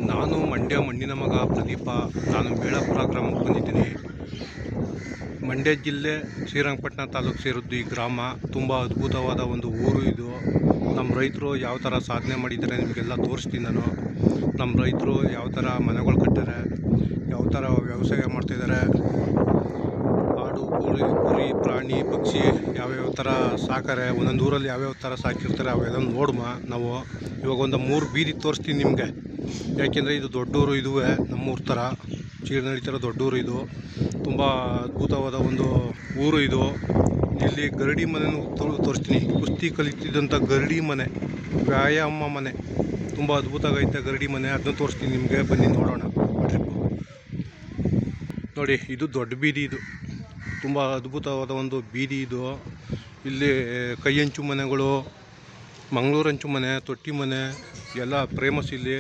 ನಾನು ಮಂಡ್ಯ ಮಣ್ಣಿನ ಮಗ ಪ್ರದೀಪ. ನಾನು ಮೇಳಾಪುರ ಗ್ರಾಮಕ್ಕೆ ಬಂದಿದ್ದೀನಿ. ಮಂಡ್ಯ ಜಿಲ್ಲೆ ಶ್ರೀರಂಗಪಟ್ಟಣ ತಾಲೂಕು ಸೇರಿದ್ದು ಈ ಗ್ರಾಮ. ತುಂಬ ಅದ್ಭುತವಾದ ಒಂದು ಊರು ಇದು. ನಮ್ಮ ರೈತರು ಯಾವ ಥರ ಸಾಧನೆ ಮಾಡಿದ್ದಾರೆ ನಿಮಗೆಲ್ಲ ತೋರಿಸ್ತೀನಿ ನಾನು. ನಮ್ಮ ರೈತರು ಯಾವ ಥರ ಮನೆಗಳು ಕಟ್ಟಾರೆ, ಯಾವ ಥರ ವ್ಯವಸಾಯ ಮಾಡ್ತಾಯಿದ್ದಾರೆ, ಆಡು ಕುರಿ ಪ್ರಾಣಿ ಪಕ್ಷಿ ಯಾವ್ಯಾವ ಥರ ಸಾಕಾರೆ, ಒಂದೊಂದು ಊರಲ್ಲಿ ಯಾವ್ಯಾವ ಥರ ಸಾಕಿರ್ತಾರೆ ಅವೆಲ್ಲ ನೋಡುವ ನಾವು. ಇವಾಗ ಒಂದು 3 ಬೀದಿ ತೋರಿಸ್ತೀನಿ ನಿಮಗೆ. ಯಾಕೆಂದರೆ ಇದು ದೊಡ್ಡೂರು, ಇದುವೇ ನಮ್ಮೂರು ಥರ ಚೀರ್ನಳ್ಳಿ ಥರ ದೊಡ್ಡೂರು. ಇದು ತುಂಬ ಅದ್ಭುತವಾದ ಒಂದು ಊರು ಇದು. ಇಲ್ಲಿ ಗರಡಿ ಮನೆನೂ ತೋರಿಸ್ತೀನಿ. ಕುಸ್ತಿ ಕಲಿತಿದ್ದಂಥ ಗರಡಿ ಮನೆ, ವ್ಯಾಯಾಮ ಮನೆ, ತುಂಬ ಅದ್ಭುತವಾಗೈತೆ ಗರಡಿ ಮನೆ. ಅದನ್ನು ತೋರಿಸ್ತೀನಿ ನಿಮಗೆ, ಬನ್ನಿ ನೋಡೋಣ. ನೋಡಿ, ಇದು ದೊಡ್ಡ ಬೀದಿ. ಇದು ತುಂಬ ಅದ್ಭುತವಾದ ಒಂದು ಬೀದಿ ಇದು. ಇಲ್ಲಿ ಕೈಯಂಚು ಮನೆಗಳು, ಮಂಗಳೂರು ಹಂಚು ಮನೆ, ತೊಟ್ಟಿ ಮನೆ ಎಲ್ಲ ಫೇಮಸ್ ಇಲ್ಲಿ.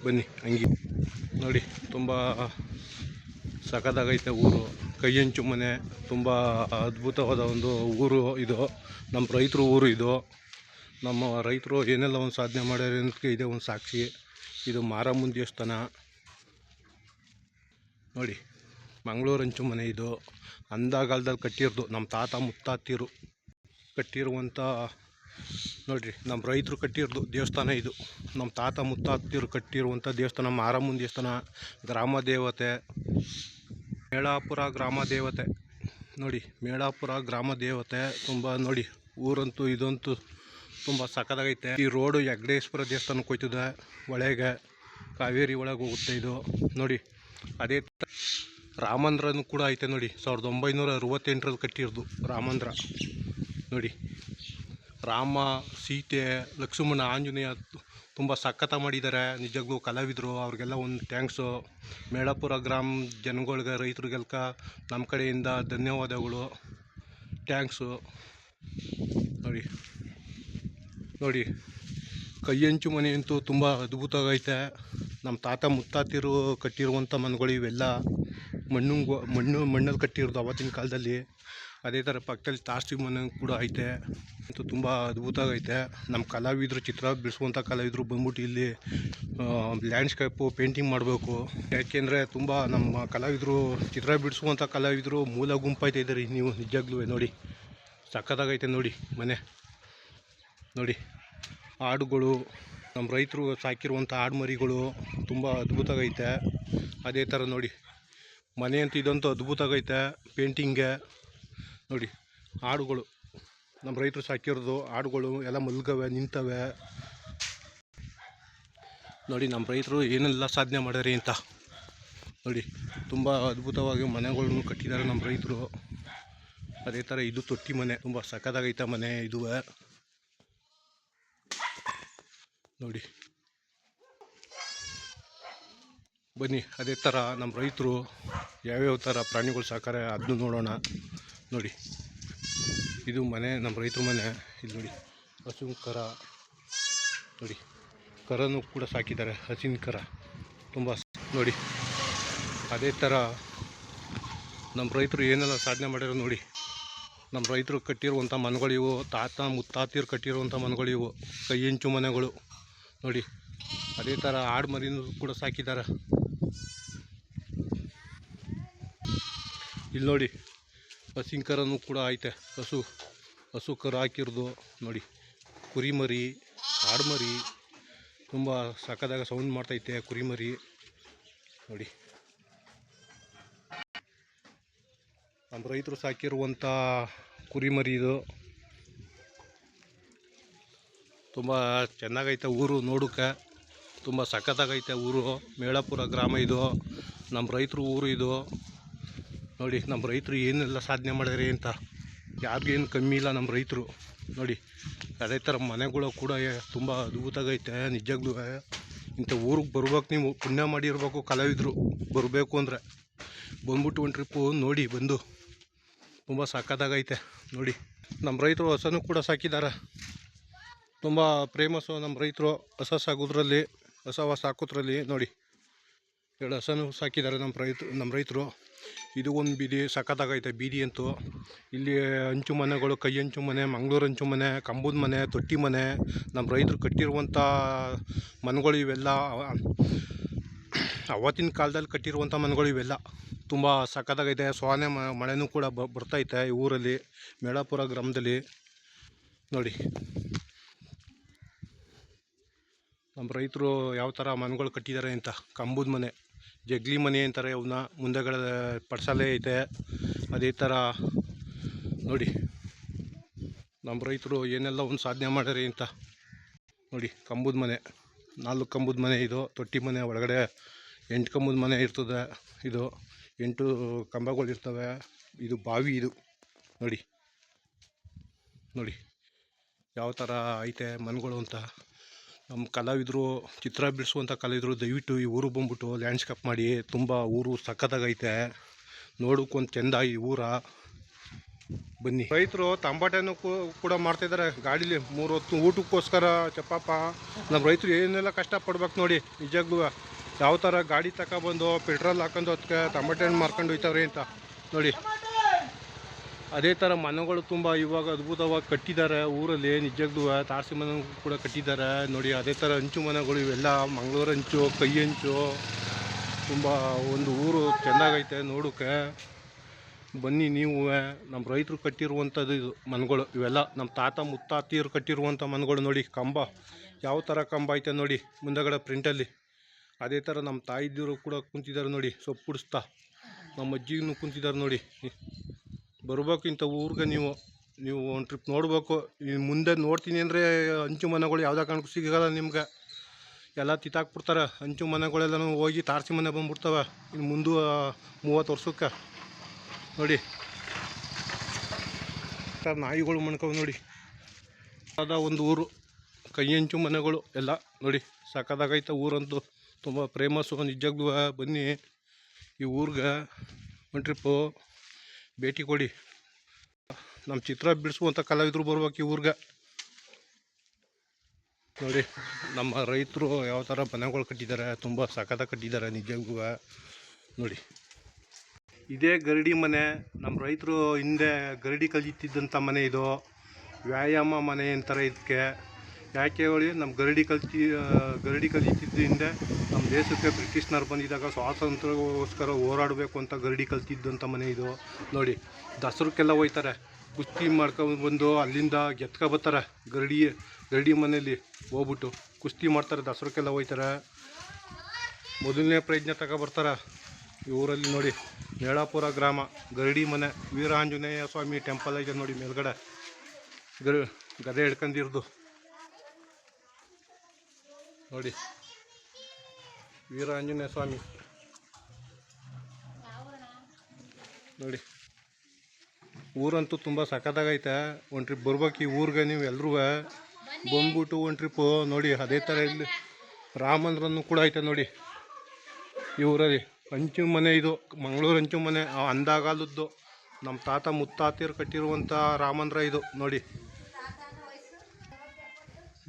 ಬನ್ನಿ ಹಂಗೆ ನೋಡಿ, ತುಂಬ ಸಖತ್ತಾಗೈತೆ ಊರು. ಕೈಯಂಚು ಮನೆ, ತುಂಬ ಅದ್ಭುತವಾದ ಒಂದು ಊರು ಇದು. ನಮ್ಮ ರೈತರು ಊರು ಇದು. ನಮ್ಮ ರೈತರು ಏನೆಲ್ಲ ಒಂದು ಸಾಧನೆ ಮಾಡ್ಯಾರ ಅನ್ನೋದಕ್ಕೆ ಇದೆ ಒಂದು ಸಾಕ್ಷಿ. ಇದು ಮಾರಮ್ಮನ ದೇವಸ್ಥಾನ ನೋಡಿ. ಮಂಗಳೂರು ಹಂಚು ಮನೆ ಇದು ಅಂದಾಗಾಲದಲ್ಲಿ ಕಟ್ಟಿರೋದು. ನಮ್ಮ ತಾತ ಮುತ್ತಾತಿರು ಕಟ್ಟಿರುವಂಥ ನೋಡಿರಿ, ನಮ್ಮ ರೈತರು ಕಟ್ಟಿರೋದು ದೇವಸ್ಥಾನ ಇದು. ನಮ್ಮ ತಾತ ಮುತ್ತಾತಿರು ಕಟ್ಟಿರುವಂಥ ದೇವಸ್ಥಾನ, ಮಾರಮ್ಮನ ದೇವಸ್ಥಾನ. ಗ್ರಾಮ ದೇವತೆ ಮೇಳಾಪುರ ಗ್ರಾಮ ದೇವತೆ ನೋಡಿ. ಮೇಳಾಪುರ ಗ್ರಾಮ ದೇವತೆ ತುಂಬ ನೋಡಿ. ಊರಂತೂ ಇದಂತೂ ತುಂಬ ಸಖತ್ತಾಗೈತೆ. ಈ ರೋಡು ಯಗಡೇಶ್ವರ ದೇವಸ್ಥಾನಕ್ಕೆ ಹೋಯ್ತದೆ, ಒಳಗೆ ಕಾವೇರಿ ಒಳಗೆ ಹೋಗುತ್ತೆ ಇದು ನೋಡಿ. ಅದೇ ರಾಮಂದ್ರನೂ ಕೂಡ ಐತೆ ನೋಡಿ. 1968ರಲ್ಲಿ ಕಟ್ಟಿರೋದು ರಾಮಂದ್ರ ನೋಡಿ. ರಾಮ, ಸೀತೆ, ಲಕ್ಷ್ಮಣ, ಆಂಜನೇಯ ತುಂಬ ಸಖತ್ತ ಮಾಡಿದ್ದಾರೆ. ನಿಜವಾಗ್ಲೂ ಕಲಾವಿದರು, ಅವ್ರಿಗೆಲ್ಲ ಒಂದು ಥ್ಯಾಂಕ್ಸು. ಮೇಳಾಪುರ ಗ್ರಾಮ ಜನಗಳಿಗೆ, ರೈತರಿಗೆಲ್ಲ ನಮ್ಮ ಕಡೆಯಿಂದ ಧನ್ಯವಾದಗಳು, ಥ್ಯಾಂಕ್ಸು. ನೋಡಿ ನೋಡಿ, ಕೈಯಂಚು ಮನೆ ಅಂತೂ ತುಂಬ ಅದ್ಭುತವಾಗೈತೆ. ನಮ್ಮ ತಾತ ಮುತ್ತಾತಿರು ಕಟ್ಟಿರುವಂಥ ಮನೆಗಳು ಇವೆಲ್ಲ. ಮಣ್ಣಲ್ಲಿ ಕಟ್ಟಿರೋದು ಆವತ್ತಿನ ಕಾಲದಲ್ಲಿ. ಅದೇ ಥರ ಪಕ್ಕದಲ್ಲಿ ತಾರಸಿ ಮನೆ ಕೂಡ ಐತೆ. ಅಂತೂ ತುಂಬ ಅದ್ಭುತವಾಗೈತೆ. ನಮ್ಮ ಕಲಾವಿದರು, ಚಿತ್ರ ಬಿಡಿಸುವಂಥ ಕಲಾವಿದರು ಬಂದ್ಬಿಟ್ಟು ಇಲ್ಲಿ ಲ್ಯಾಂಡ್ಸ್ಕೇಪು ಪೇಂಟಿಂಗ್ ಮಾಡಬೇಕು. ಯಾಕೆಂದರೆ ತುಂಬ ನಮ್ಮ ಕಲಾವಿದರು, ಚಿತ್ರ ಬಿಡಿಸುವಂಥ ಕಲಾವಿದರು ಮೂಲ ಗುಂಪಾಯ್ತಾ ಇದ್ದಾರೆ. ನೀವು ನಿಜವಾಗ್ಲೂ ನೋಡಿ, ಸಖತ್ತಾಗೈತೆ ನೋಡಿ ಮನೆ ನೋಡಿ. ಆಡುಗಳು, ನಮ್ಮ ರೈತರು ಸಾಕಿರುವಂಥ ಆಡು ಮರಿಗಳು ತುಂಬ ಅದ್ಭುತವಾಗೈತೆ. ಅದೇ ಥರ ನೋಡಿ ಮನೆ ಅಂತ ಇದಂತೂ ಅದ್ಭುತವಾಗೈತೆ. ಪೇಂಟಿಂಗೆ ನೋಡಿ, ಆಡುಗಳು ನಮ್ಮ ರೈತರು ಸಾಕಿರೋದು. ಆಡುಗಳು ಎಲ್ಲ ಮಲ್ಗವೆ, ನಿಂತವೆ ನೋಡಿ. ನಮ್ಮ ರೈತರು ಏನೆಲ್ಲ ಸಾಧನೆ ಮಾಡ್ಯಾರೆ ಅಂತ ನೋಡಿ. ತುಂಬ ಅದ್ಭುತವಾಗಿ ಮನೆಗಳನ್ನು ಕಟ್ಟಿದ್ದಾರೆ ನಮ್ಮ ರೈತರು. ಅದೇ ಥರ ಇದು ತೊಟ್ಟಿ ಮನೆ, ತುಂಬ ಸಖತ್ತಾಗೈತೆ ಮನೆ ಇದುವೇ ನೋಡಿ. ಬನ್ನಿ, ಅದೇ ಥರ ನಮ್ಮ ರೈತರು ಯಾವ್ಯಾವ ಥರ ಪ್ರಾಣಿಗಳು ಸಾಕಾರೆ ಅದನ್ನು ನೋಡೋಣ ನೋಡಿ. ಇದು ಮನೆ, ನಮ್ಮ ರೈತರ ಮನೆ. ಇಲ್ಲಿ ನೋಡಿ, ಹಸು ಕರ ನೋಡಿ, ಕರನೂ ಕೂಡ ಸಾಕಿದ್ದಾರೆ, ಹಸಿನ ಕರ ತುಂಬ ನೋಡಿ. ಅದೇ ಥರ ನಮ್ಮ ರೈತರು ಏನೆಲ್ಲ ಸಾಧನೆ ಮಾಡ್ಯಾರ ನೋಡಿ. ನಮ್ಮ ರೈತರು ಕಟ್ಟಿರುವಂಥ ಮನೆಗಳಿವು, ತಾತ ಮುತ್ತಾತಿರು ಕಟ್ಟಿರುವಂಥ ಮನೆಗಳಿವು, ಕೈಯಂಚು ಮನೆಗಳು ನೋಡಿ. ಅದೇ ಥರ ಆಡು ಮರಿನೂ ಕೂಡ ಸಾಕಿದ್ದಾರೆ. ಇಲ್ಲಿ ನೋಡಿ, ಹಸಿನ ಕರನೂ ಕೂಡ ಐತೆ. ಹಸು ಕರು ಹಾಕಿರೋದು ನೋಡಿ. ಕುರಿಮರಿ, ಆಡುಮರಿ ತುಂಬ ಸಕ್ಕದಾಗ ಸೌಂಡ್ ಮಾಡ್ತೈತೆ ಕುರಿಮರಿ ನೋಡಿ. ನಮ್ಮ ರೈತರು ಸಾಕಿರುವಂಥ ಕುರಿಮರಿ ಇದು. ತುಂಬ ಚೆನ್ನಾಗೈತೆ ಊರು ನೋಡೋಕ್ಕೆ, ತುಂಬ ಸಖತ್ತಾಗೈತೆ ಊರು. ಮೇಳಾಪುರ ಗ್ರಾಮ ಇದು, ನಮ್ಮ ರೈತರು ಊರು ಇದು ನೋಡಿ. ನಮ್ಮ ರೈತರು ಏನೆಲ್ಲ ಸಾಧನೆ ಮಾಡ್ಯಾರೆ ಅಂತ ಯಾರಿಗೇನು ಕಮ್ಮಿ ಇಲ್ಲ ನಮ್ಮ ರೈತರು ನೋಡಿ. ಅದೇ ಥರ ಮನೆಗಳು ಕೂಡ ತುಂಬ ಅದ್ಭುತವಾಗೈತೆ. ನಿಜವಾಗ್ಲೂ ಇಂಥ ಊರಿಗೆ ಬರ್ಬೇಕು, ನೀವು ಪುಣ್ಯ ಮಾಡಿರ್ಬೇಕು ಕಲಾವಿದರು. ಬರಬೇಕು ಅಂದರೆ ಬಂದ್ಬಿಟ್ಟು ಒಂದು ಟ್ರಿಪ್ಪು ನೋಡಿ, ಬಂದು ತುಂಬ ಸಖತ್ತಾಗೈತೆ ನೋಡಿ. ನಮ್ಮ ರೈತರು ಹಸನೂ ಕೂಡ ಸಾಕಿದ್ದಾರೆ. ತುಂಬ ಫೇಮಸ್ಸು ನಮ್ಮ ರೈತರು ಹಸ ಸಾಕೋದ್ರಲ್ಲಿ ನೋಡಿ. 2 ಹಸನೂ ಸಾಕಿದ್ದಾರೆ ನಮ್ಮ ರೈತರು. ಇದು ಒಂದು ಬೀದಿ ಸಖತ್ತಾಗೈತೆ ಬೀದಿ ಅಂತೂ. ಇಲ್ಲಿ ಹಂಚು ಮನೆಗಳು, ಕೈ ಹಂಚು ಮನೆ, ಮಂಗಳೂರು ಹಂಚು ಮನೆ, ಕಂಬದ ಮನೆ, ತೊಟ್ಟಿ ಮನೆ, ನಮ್ಮ ರೈತರು ಕಟ್ಟಿರುವಂಥ ಮನೆಗಳು ಇವೆಲ್ಲ. ಅವತ್ತಿನ ಕಾಲದಲ್ಲಿ ಕಟ್ಟಿರುವಂಥ ಮನೆಗಳು ಇವೆಲ್ಲ ತುಂಬ ಸಖತ್ತಾಗೈತೆ. ಸೋನೆ ಮಳೆನೂ ಕೂಡ ಬರ್ತೈತೆ ಈ ಊರಲ್ಲಿ, ಮೇಳಾಪುರ ಗ್ರಾಮದಲ್ಲಿ. ನೋಡಿ ನಮ್ಮ ರೈತರು ಯಾವ ಥರ ಮನೆಗಳು ಕಟ್ಟಿದ್ದಾರೆ ಅಂತ. ಕಂಬದ ಮನೆ, ಜಗ್ಲಿ ಮನೆ ಅಂತಾರೆ ಅವನ್ನ. ಮುಂದೆಗಡೆ ಪಡ್ಸಾಲೆ ಐತೆ. ಅದೇ ಥರ ನೋಡಿ ನಮ್ಮ ರೈತರು ಏನೆಲ್ಲ ಒಂದು ಸಾಧನೆ ಮಾಡ್ಯಾರೆ ಅಂತ. ನೋಡಿ ಕಂಬದ ಮನೆ, 4 ಕಂಬದ ಮನೆ ಇದು. ತೊಟ್ಟಿ ಮನೆ ಒಳಗಡೆ 8 ಕಂಬದ ಮನೆ ಇರ್ತದೆ. ಇದು 8 ಕಂಬಗಳು ಇರ್ತವೆ. ಇದು ಬಾವಿ. ಇದು ನೋಡಿ ನೋಡಿ ಯಾವ ಥರ ಐತೆ ಮನೆಗಳು ಅಂತ. ನಮ್ಮ ಕಲಾವಿದರು, ಚಿತ್ರ ಬಿಡಿಸುವಂಥ ಕಲಾವಿದರು ದಯವಿಟ್ಟು ಈ ಊರು ಬಂದ್ಬಿಟ್ಟು ಲ್ಯಾಂಡ್ಸ್ಕೇಪ್ ಮಾಡಿ. ತುಂಬ ಊರು ಸಖತ್ತಾಗೈತೆ, ನೋಡೋಕ್ಕೊಂದು ಚೆಂದ ಈ ಊರ. ಬನ್ನಿ. ರೈತರು ತಂಬಾಟೆನೂ ಕೂಡ ಮಾಡ್ತಾಯಿದ್ದಾರೆ ಗಾಡೀಲಿ 3 ಹೊತ್ತು ಊಟಕ್ಕೋಸ್ಕರ. ಚಪ್ಪಪ್ಪ ನಮ್ಮ ರೈತರು ಏನೆಲ್ಲ ಕಷ್ಟಪಡ್ಬೇಕು ನೋಡಿ ನಿಜಕ್ಕೂ. ಯಾವ ಥರ ಗಾಡಿ ತಗೊಬಂದು ಪೆಟ್ರೋಲ್ ಹಾಕೊಂಡು ಅದಕ್ಕೆ ತಂಬಾಟೆ ಹಣ್ಣು ಮಾರ್ಕೊಂಡು ಹೋಯ್ತವ್ರೆ ಅಂತ ನೋಡಿ. ಅದೇ ಥರ ಮನೆಗಳು ತುಂಬ ಇವಾಗ ಅದ್ಭುತವಾಗಿ ಕಟ್ಟಿದ್ದಾರೆ ಊರಲ್ಲಿ ನಿಜಕ್ಕೂ. ತಾರಸಿ ಮನೆ ಕೂಡ ಕಟ್ಟಿದ್ದಾರೆ ನೋಡಿ. ಅದೇ ಥರ ಹಂಚು ಮನೆಗಳು ಇವೆಲ್ಲ ಮಂಗಳೂರು ಹಂಚು, ಕೈ ಹಂಚು. ತುಂಬ ಒಂದು ಊರು ಚೆಂದಾಗೈತೆ ನೋಡೋಕ್ಕೆ. ಬನ್ನಿ ನೀವು. ನಮ್ಮ ರೈತರು ಕಟ್ಟಿರುವಂಥದ್ದು ಇದು ಮನೆಗಳು ಇವೆಲ್ಲ. ನಮ್ಮ ತಾತ ಮುತ್ತಾತಿಯರು ಕಟ್ಟಿರುವಂಥ ಮನೆಗಳು ನೋಡಿ. ಕಂಬ ಯಾವ ಥರ ಕಂಬ ಐತೆ ನೋಡಿ ಮುಂದಗಡೆ ಪ್ರಿಂಟಲ್ಲಿ. ಅದೇ ಥರ ನಮ್ಮ ತಾಯಿದಿರು ಕೂಡ ಕುಂತಿದ್ದಾರೆ ನೋಡಿ ಸೊಪ್ಪು ಬಿಡಿಸ್ತಾ. ನಮ್ಮ ಅಜ್ಜಿಗೂ ಕುಂತಿದ್ದಾರೆ ನೋಡಿ. ಬರ್ಬೇಕು ಇಂಥ ಊರಿಗೆ ನೀವು ಒಂದು ಟ್ರಿಪ್ ನೋಡಬೇಕು. ಮುಂದೆ ನೋಡ್ತೀನಿ ಅಂದರೆ ಹಂಚು ಮನೆಗಳು ಯಾವುದೇ ಕಾರಣಕ್ಕೂ ಸಿಗಲ್ಲ ನಿಮ್ಗೆ. ಎಲ್ಲ ತಿತ್ತಾಕ್ಬಿಡ್ತಾರೆ ಹಂಚು ಮನೆಗಳೆಲ್ಲನೂ ಹೋಗಿ ತಾರಸಿ ಮನೆ ಬಂದ್ಬಿಡ್ತವೆ ಇನ್ನು ಮುಂದೆ 30 ವರ್ಷಕ್ಕೆ ನೋಡಿ. ನಾಯಿಗಳು ಮಣ್ಕವು ನೋಡಿ. ಅದ ಒಂದು ಊರು, ಕೈ ಹಂಚು ಮನೆಗಳು ಎಲ್ಲ ನೋಡಿ. ಸಖತ್ತಾಗೈತೆ ಊರಂತೂ, ತುಂಬ ಫೇಮಸ್ಸು ನಿಜಕ್ಕೂ. ಬನ್ನಿ ಈ ಊರಿಗೆ ಒಂದು ಟ್ರಿಪ್ಪು ಭೇಟಿ ಕೊಡಿ. ನಮ್ಮ ಚಿತ್ರ ಬಿಡಿಸುವಂಥ ಕಲಾವಿದರು ಬರ್ಬೇಕು ಈ ಊರಿಗೆ ನೋಡಿ. ನಮ್ಮ ರೈತರು ಯಾವ ಥರ ಮನೆಗಳು ಕಟ್ಟಿದ್ದಾರೆ, ತುಂಬ ಸಖತ್ತಾಗಿ ಕಟ್ಟಿದ್ದಾರೆ ನಿಜಕ್ಕೂ ನೋಡಿ. ಇದೇ ಗರಡಿ ಮನೆ. ನಮ್ಮ ರೈತರು ಹಿಂದೆ ಗರಡಿ ಕಲಿತಿದ್ದಂಥ ಮನೆ ಇದು. ವ್ಯಾಯಾಮ ಮನೆ ಅಂತಾರೆ ಇದಕ್ಕೆ. ಯಾಕೆ ಹೇಳಿ, ನಮ್ಮ ಗರಡಿ ಕಲಿತಿದ್ದ ಹಿಂದೆ ನಮ್ಮ ದೇಶಕ್ಕೆ ಬ್ರಿಟಿಷ್ನವ್ರು ಬಂದಿದ್ದಾಗ ಸ್ವಾತಂತ್ರ್ಯಕ್ಕೋಸ್ಕರ ಹೋರಾಡಬೇಕು ಅಂತ ಗರಡಿ ಕಲ್ತಿದ್ದಂಥ ಮನೆ ಇದು ನೋಡಿ. ದಸರಕ್ಕೆಲ್ಲ ಹೋಯ್ತಾರೆ, ಕುಸ್ತಿ ಮಾಡ್ಕೊಂಡು ಬಂದು ಅಲ್ಲಿಂದ ಬರ್ತಾರೆ. ಗರಡಿ ಮನೆಯಲ್ಲಿ ಹೋಗ್ಬಿಟ್ಟು ಕುಸ್ತಿ ಮಾಡ್ತಾರೆ. ದಸರಕ್ಕೆಲ್ಲ ಹೋಯ್ತಾರೆ. ಮೊದಲನೇ ಪ್ರಯತ್ನ ತಗೊಬರ್ತಾರೆ ಈ ಊರಲ್ಲಿ ನೋಡಿ. ಮೇಳಾಪುರ ಗ್ರಾಮ, ಗರಡಿ ಮನೆ. ವೀರಾಂಜನೇಯ ಸ್ವಾಮಿ ಟೆಂಪಲ್ ಐತೆ ನೋಡಿ ಮೇಲ್ಗಡೆ, ಗದೆ ಹಿಡ್ಕೊಂಡಿರ್ದು ನೋಡಿ. ವೀರಾಂಜನೇಯ ಸ್ವಾಮಿ ನೋಡಿ. ಊರಂತೂ ತುಂಬ ಸಖತ್ತಾಗೈತೆ. ಒಂದು ಟ್ರಿಪ್ ಬರ್ಬೇಕು ಈ ಊರಿಗೆ ನೀವು ಎಲ್ಲರೂ ಬಂದ್ಬಿಟ್ಟು ಒಂದು ಟ್ರಿಪ್ಪು ನೋಡಿ. ಅದೇ ಥರ ಇಲ್ಲಿ ರಾಮಂದ್ರನು ಕೂಡ ಐತೆ ನೋಡಿ ಈ ಊರಲ್ಲಿ. ಹಂಚು ಮನೆ ಇದು, ಮಂಗಳೂರು ಹಂಚು ಮನೆ. ಅಂದಾಗಾಲದ್ದು ನಮ್ಮ ತಾತ ಮುತ್ತಾತಿಯರು ಕಟ್ಟಿರುವಂಥ ರಾಮಂದ್ರ ಇದು ನೋಡಿ.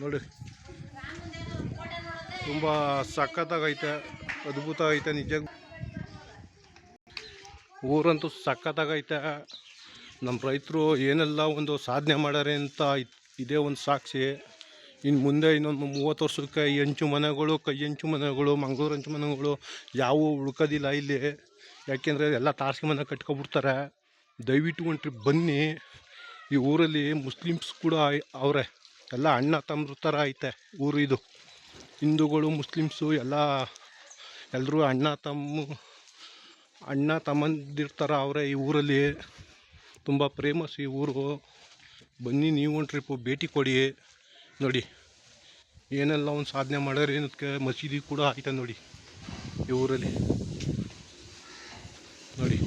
ನೋಡಿ ತುಂಬ ಸಖತ್ತಾಗೈತೆ, ಅದ್ಭುತ ಐತೆ ನಿಜ. ಊರಂತೂ ಸಖತ್ತಾಗೈತೆ. ನಮ್ಮ ರೈತರು ಏನೆಲ್ಲ ಒಂದು ಸಾಧನೆ ಮಾಡ್ಯಾರೆ ಅಂತ ಇದೇ ಒಂದು ಸಾಕ್ಷಿ. ಇನ್ನು ಮುಂದೆ ಇನ್ನೊಂದು 30 ವರ್ಷಕ್ಕೆ ಈ ಹಂಚು ಮನೆಗಳು, ಕೈ ಹಂಚು ಮನೆಗಳು, ಮಂಗಳೂರು ಹಂಚು ಮನೆಗಳು ಯಾವುವು ಉಳ್ಕೋದಿಲ್ಲ ಇಲ್ಲಿ. ಯಾಕೆಂದರೆ ಎಲ್ಲ ತಾರಸಿ ಮನೆ ಕಟ್ಕೊಬಿಡ್ತಾರೆ. ದಯವಿಟ್ಟು ಒಂದು ಟ್ರಿಪ್ ಬನ್ನಿ. ಈ ಊರಲ್ಲಿ ಮುಸ್ಲಿಮ್ಸ್ ಕೂಡ ಅವರೇ, ಎಲ್ಲ ಅಣ್ಣ ತಮ್ಮರ ಥರ ಐತೆ ಊರು ಇದು. ಹಿಂದೂಗಳು, ಮುಸ್ಲಿಮ್ಸು ಎಲ್ಲರೂ ಅಣ್ಣ ತಮ್ಮಂದಿರ್ತಾರ ಅವರೇ ಈ ಊರಲ್ಲಿ. ತುಂಬ ಫೇಮಸ್ ಈ ಊರು. ಬನ್ನಿ ನೀವು ಒಂದು ಟ್ರಿಪ್ಪು ಭೇಟಿ ಕೊಡಿ ನೋಡಿ. ಏನೆಲ್ಲ ಒಂದು ಸಾಧನೆ ಮಾಡ್ಯಾರ ಏನಕ್ಕೆ. ಮಸೀದಿ ಕೂಡ ಐತೆ ನೋಡಿ ಈ ಊರಲ್ಲಿ ನೋಡಿ.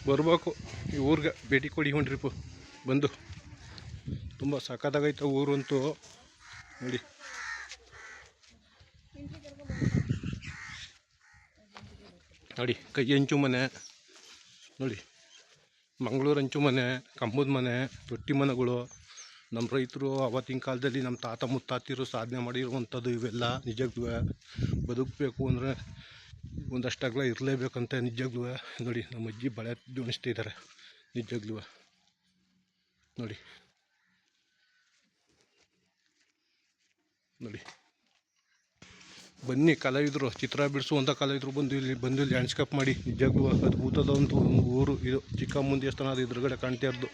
ಬರ್ಬೇಕು ಈ ಊರಿಗೆ ಭೇಟಿ ಕೊಡಿ ಒಂದು ಟ್ರಿಪ್ಪು ಬಂದು. ತುಂಬ ಸಖತ್ತಾಗೈತೆ ಊರಂತೂ ನೋಡಿ. ನೋಡಿ ಕೈ ಹಂಚು ಮನೆ ನೋಡಿ, ಮಂಗಳೂರು ಹಂಚು ಮನೆ, ಕಂಬದ ಮನೆ, ತೊಟ್ಟಿ ಮನೆಗಳು. ನಮ್ಮ ರೈತರು ಆವತ್ತಿನ ಕಾಲದಲ್ಲಿ ನಮ್ಮ ತಾತ ಮುತ್ತಾತಿರು ಸಾಧನೆ ಮಾಡಿರುವಂಥದ್ದು ಇವೆಲ್ಲ. ನಿಜಕ್ಕೂ ಬದುಕಬೇಕು ಅಂದರೆ ಒಂದಷ್ಟು ಅಗಲ ಇರಲೇಬೇಕಂತ ನಿಜಕ್ಕೂ ನೋಡಿ. ನಮ್ಮ ಅಜ್ಜಿ ಬಳೆ ಜೋಡಿಸ್ತಿದ್ದಾರೆ ನಿಜಕ್ಕೂ ನೋಡಿ. ನೋಡಿ ಬನ್ನಿ ಕಲಾವಿದರು, ಚಿತ್ರ ಬಿಡಿಸುವಂಥ ಕಲಾವಿದರು ಬಂದು ಇಲ್ಲಿ ಲ್ಯಾಂಡ್ಸ್ಕೇಪ್ ಮಾಡಿ. ನಿಜಕ್ಕೂ ಅದ್ಭುತದಂತ ಒಂದು ಊರು ಇದು. ಚಿಕ್ಕಮ್ಮನ ದೇವಸ್ಥಾನ ಅದು ಎದುರುಗಡೆ ಕಾಣ್ತಾ ಇರೋದು,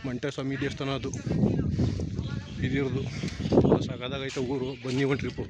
ಮಂಟೆ ಸ್ವಾಮಿ ದೇವಸ್ಥಾನ ಅದು ಇದಿರೋದು. ಸಾಕಾದಾಗೈತೆ ಊರು. ಬನ್ನಿ ಒಂದು ಟ್ರಿಪ್ಪು.